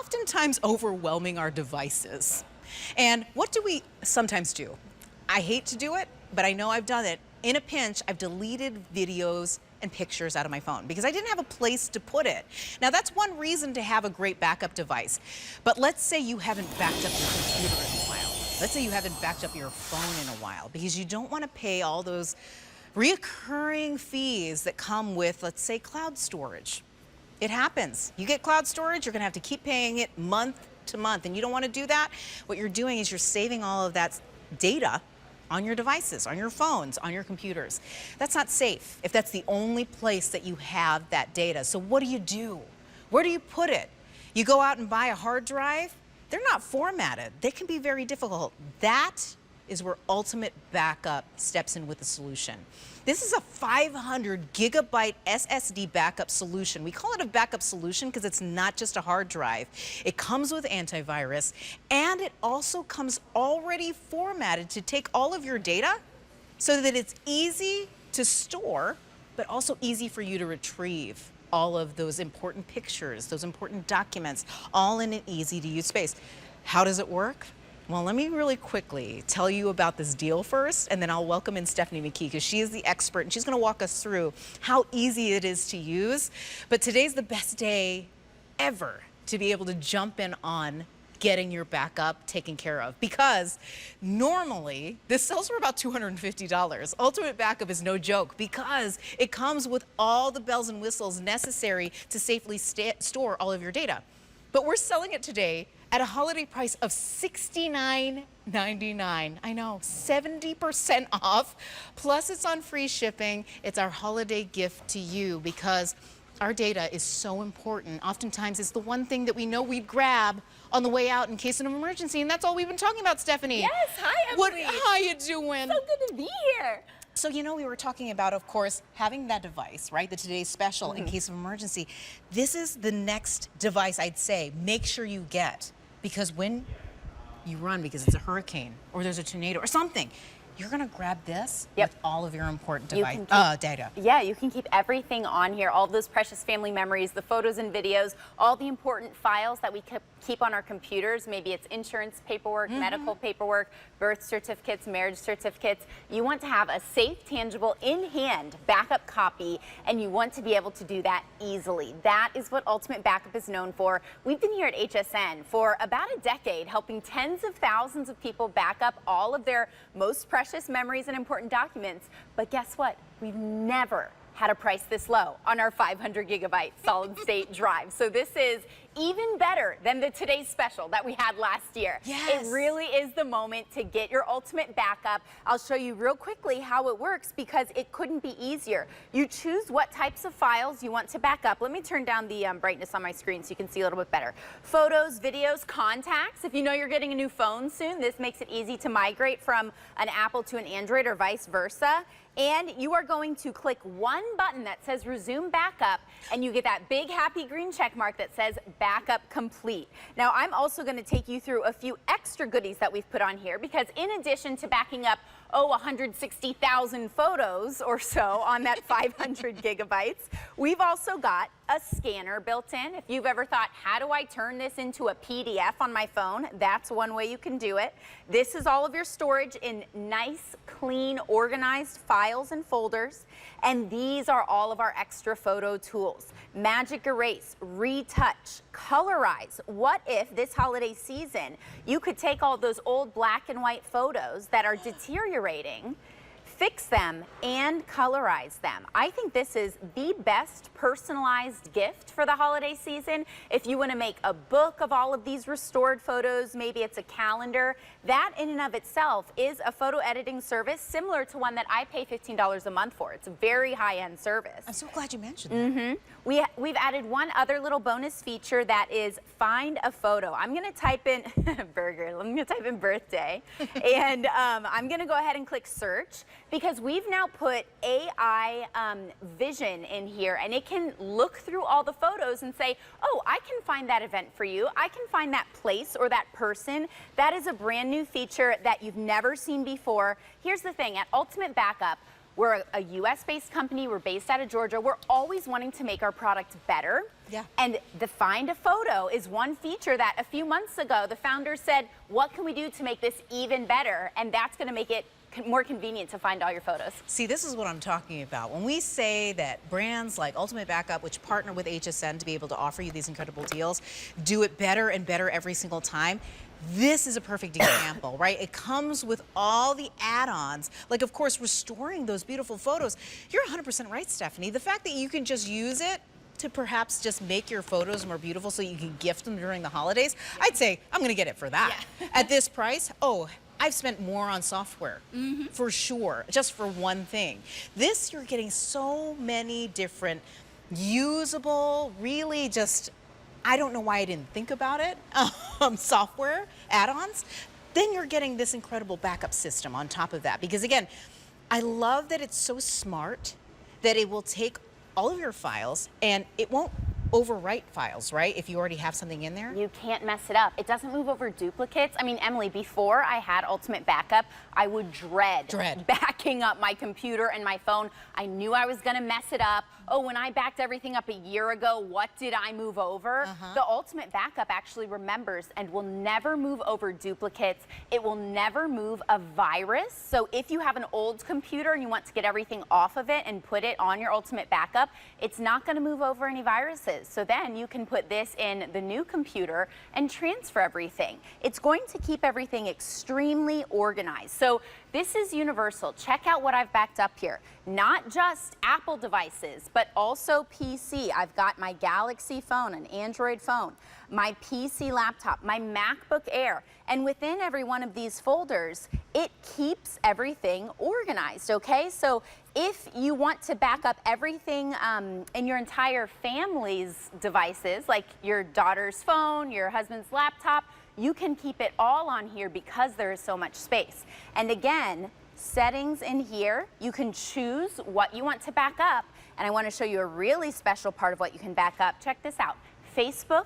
oftentimes overwhelming our devices. And what do we sometimes do? I hate to do it, but I know I've done it. In a pinch, I've deleted videos and pictures out of my phone because I didn't have a place to put it. Now, that's one reason to have a great backup device. But let's say you haven't backed up your computer in a while. Let's say you haven't backed up your phone in a while because you don't want to pay all those reoccurring fees that come with, let's say, cloud storage. It happens. You get cloud storage, you're going to have to keep paying it month to month, and you don't want to do that. What you're doing is you're saving all of that data on your devices, on your phones, on your computers. That's not safe if that's the only place that you have that data. So what do? Where do you put it? You go out and buy a hard drive? They're not formatted. They can be very difficult. That is where Ultimate Backup steps in with a solution. This is a 500 gigabyte SSD backup solution. We call it a backup solution because it's not just a hard drive. It comes with antivirus, and it also comes already formatted to take all of your data so that it's easy to store, but also easy for you to retrieve all of those important pictures, those important documents, all in an easy to use space. How does it work? Well, let me really quickly tell you about this deal first, and then I'll welcome in Stephanie McKee because she is the expert and she's going to walk us through how easy it is to use. But today's the best day ever to be able to jump in on getting your backup taken care of, because normally this sells for about $250. Ultimate Backup is no joke because it comes with all the bells and whistles necessary to safely store all of your data. But we're selling it today at a holiday price of $69.99. I know, 70% off, plus it's on free shipping. It's our holiday gift to you because our data is so important. Oftentimes it's the one thing that we know we'd grab on the way out in case of an emergency, and that's all we've been talking about, Stephanie. Yes, hi Emily. How you doing? So good to be here. So, you know, we were talking about, of course, having that device, right? The today's special in case of emergency. This is the next device I'd say make sure you get, because when you run because it's a hurricane or there's a tornado or something, you're gonna grab this with all of your important data. Yeah, you can keep everything on here, all those precious family memories, the photos and videos, all the important files that we keep on our computers. Maybe it's insurance paperwork, medical paperwork, birth certificates, marriage certificates. You want to have a safe, tangible, in-hand backup copy, and you want to be able to do that easily. That is what Ultimate Backup is known for. We've been here at HSN for about a decade, helping tens of thousands of people back up all of their most precious memories and important documents. But guess what? We've never had a price this low on our 500 gigabyte solid state drive. So this is even better than the today's special that we had last year. Yes. It really is the moment to get your ultimate backup. I'll show you real quickly how it works because it couldn't be easier. You choose what types of files you want to back up. Let me turn down the brightness on my screen so you can see a little bit better. Photos, videos, contacts. If you know you're getting a new phone soon, this makes it easy to migrate from an Apple to an Android or vice versa. And you are going to click one button that says resume backup, and you get that big happy green check mark that says backup complete. Now, I'm also going to take you through a few extra goodies that we've put on here because in addition to backing up 160,000 photos or so on that 500 gigabytes, we've also got a scanner built in. If you've ever thought, how do I turn this into a PDF on my phone? That's one way you can do it. This is all of your storage in nice, clean, organized files and folders. And these are all of our extra photo tools. Magic Erase, Retouch, Colorize. What if this holiday season you could take all those old black and white photos that are deteriorating, fix them, and colorize them? I think this is the best personalized gift for the holiday season. If you want to make a book of all of these restored photos, maybe it's a calendar, that in and of itself is a photo editing service similar to one that I pay $15 a month for. It's a very high-end service. I'm so glad you mentioned that. We've added one other little bonus feature that is find a photo. I'm going to type in burger. I'm going to type in birthday, and I'm going to go ahead and click search because we've now put AI vision in here, and it can look through all the photos and say, oh, I can find that event for you. I can find that place or that person. That is a brand new feature that you've never seen before. Here's the thing, at Ultimate Backup, We're a US-based company. We're based out of Georgia. We're always wanting to make our product better. Yeah. And the Find a Photo is one feature that a few months ago, the founders said, what can we do to make this even better? And that's going to make it more convenient to find all your photos. See, this is what I'm talking about. When we say that brands like Ultimate Backup, which partner with HSN to be able to offer you these incredible deals, do it better and better every single time, this is a perfect example, right? It comes with all the add-ons, like, of course, restoring those beautiful photos. You're 100% right, Stephanie. The fact that you can just use it to perhaps just make your photos more beautiful so you can gift them during the holidays, I'd say I'm going to get it for that. Yeah. At this price, oh, I've spent more on software, for sure, just for one thing. This, you're getting so many different usable, really just, I don't know why I didn't think about it, software add-ons. Then you're getting this incredible backup system on top of that. Because again, I love that it's so smart that it will take all of your files and it won't overwrite files, right? If you already have something in there. You can't mess it up. It doesn't move over duplicates. I mean, Emily, before I had Ultimate Backup, I would dread backing up my computer and my phone. I knew I was gonna mess it up. Oh, when I backed everything up a year ago, what did I move over? The Ultimate Backup actually remembers and will never move over duplicates. It will never move a virus. So if you have an old computer and you want to get everything off of it and put it on your Ultimate Backup, it's not gonna move over any viruses. So then you can put this in the new computer and transfer everything. It's going to keep everything extremely organized. So this is universal. Check out what I've backed up here. Not just Apple devices, but also PC. I've got my Galaxy phone, an Android phone, my PC laptop, my MacBook Air. And within every one of these folders, it keeps everything organized, okay? So if you want to back up everything in your entire family's devices, like your daughter's phone, your husband's laptop, you can keep it all on here because there is so much space. And again, settings in here, you can choose what you want to back up. And I want to show you a really special part of what you can back up. Check this out. Facebook,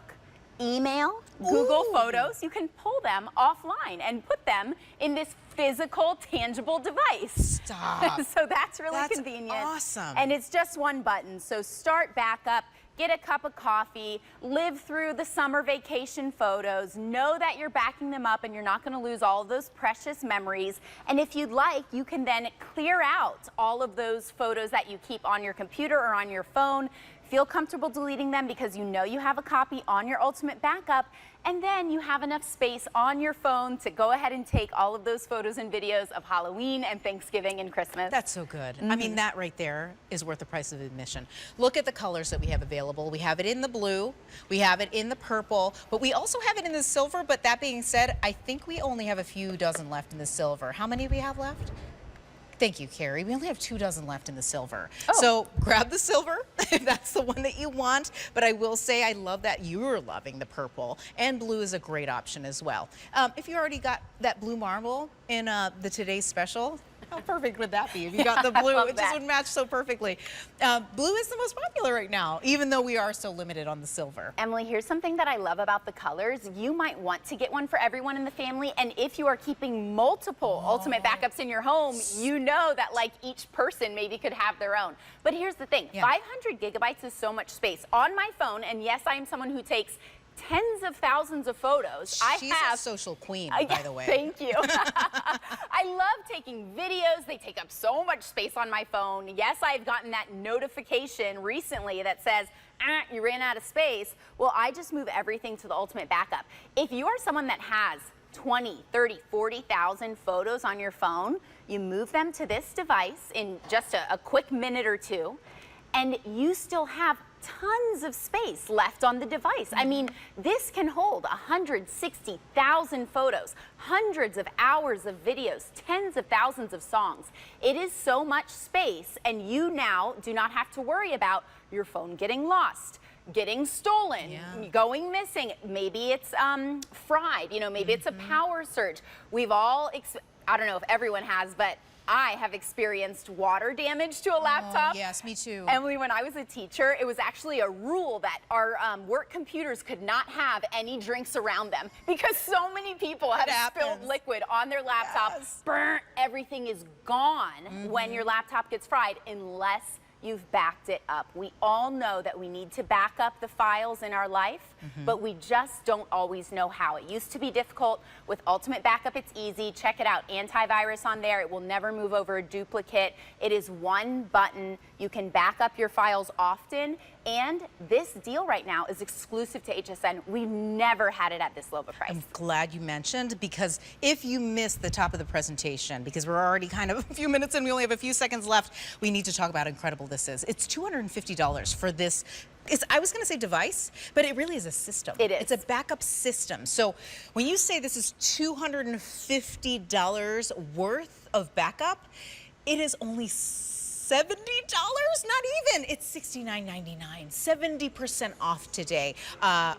email, Google Photos, you can pull them offline and put them in this physical, tangible device. Stop. So that's really convenient. Awesome. And it's just one button. So start backup, get a cup of coffee, live through the summer vacation photos, know that you're backing them up and you're not going to lose all of those precious memories. And if you'd like, you can then clear out all of those photos that you keep on your computer or on your phone. Feel comfortable deleting them because you know you have a copy on your Ultimate Backup, and then you have enough space on your phone to go ahead and take all of those photos and videos of Halloween and Thanksgiving and Christmas. That's so good. I mean, that right there is worth the price of admission. Look at the colors that we have available. We have it in the blue, we have it in the purple, but we also have it in the silver. But that being said, I think we only have a few dozen left in the silver. How many do we have left? Thank you, Carrie. We only have 2 dozen left in the silver. Oh. So grab the silver if that's the one that you want. But I will say I love that you're loving the purple, and blue is a great option as well. If you already got that blue marble in the today's special, how perfect would that be if you got the blue? It just would match so perfectly. Blue is the most popular right now, even though we are so limited on the silver. Emily, here's something that I love about the colors. You might want to get one for everyone in the family, and if you are keeping multiple Ultimate Backups in your home, you know that like each person maybe could have their own. But here's the thing, 500 gigabytes is so much space. On my phone, and yes, I am someone who takes tens of thousands of photos. She's a social queen, by the way. Thank you. I love taking videos. They take up so much space on my phone. Yes, I've gotten that notification recently that says, you ran out of space. Well, I just move everything to the Ultimate Backup. If you are someone that has 20, 30, 40,000 photos on your phone, you move them to this device in just a quick minute or two, and you still have tons of space left on the device. I mean, this can hold 160,000 photos, hundreds of hours of videos, tens of thousands of songs. It is so much space, and you now do not have to worry about your phone getting lost, getting stolen, going missing. Maybe it's fried, you know, maybe it's a power surge. We've all, I don't know if everyone has, but I have experienced water damage to a laptop. Yes, me too. Emily, when I was a teacher, it was actually a rule that our work computers could not have any drinks around them because so many people have spilled liquid on their laptop. Burnt, everything is gone when your laptop gets fried unless you've backed it up. We all know that we need to back up the files in our life, but we just don't always know how. It used to be difficult. With Ultimate Backup, it's easy. Check it out. Antivirus on there. It will never move over a duplicate. It is one button. You can back up your files often. And this deal right now is exclusive to HSN. We've never had it at this low of a price. I'm glad you mentioned, because if you missed the top of the presentation, because we're already kind of a few minutes in, we only have a few seconds left, we need to talk about how incredible this is. It's $250 for this. I was going to say device, but it really is a system. It is. It's a backup system. So when you say this is $250 worth of backup, it is only $70, not even. It's $69.99, 70% off today. I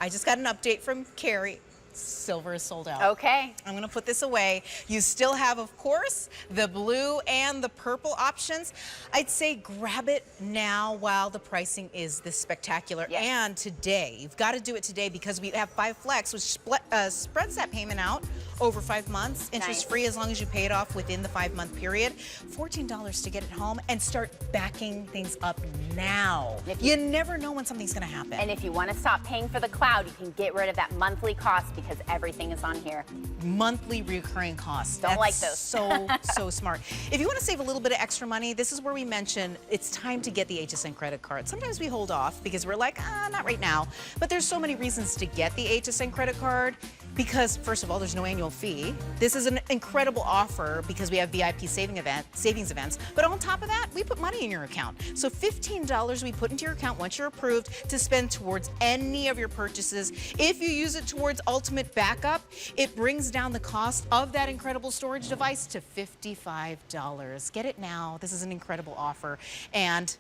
just got an update from Carrie. Silver is sold out. Okay. I'm gonna put this away. You still have, of course, the blue and the purple options. I'd say grab it now while the pricing is this spectacular. Yes. And today, you've got to do it today because we have 5 Flex, which spreads that payment out over 5 months, interest free as long as you pay it off within the 5-month period. $14 to get it home and start backing things up now. You never know when something's gonna happen. And if you want to stop paying for the cloud, you can get rid of that monthly cost because everything is on here. Monthly recurring costs. Don't like those. So smart. If you want to save a little bit of extra money, this is where we mention it's time to get the HSN credit card. Sometimes we hold off because we're like, not right now. But there's so many reasons to get the HSN credit card. Because first of all, there's no annual fee. This is an incredible offer because we have VIP savings events. But on top of that, we put money in your account. So $15 we put into your account once you're approved to spend towards any of your purchases. If you use it towards Ultimate Backup, it brings down the cost of that incredible storage device to $55. Get it now. This is an incredible offer. And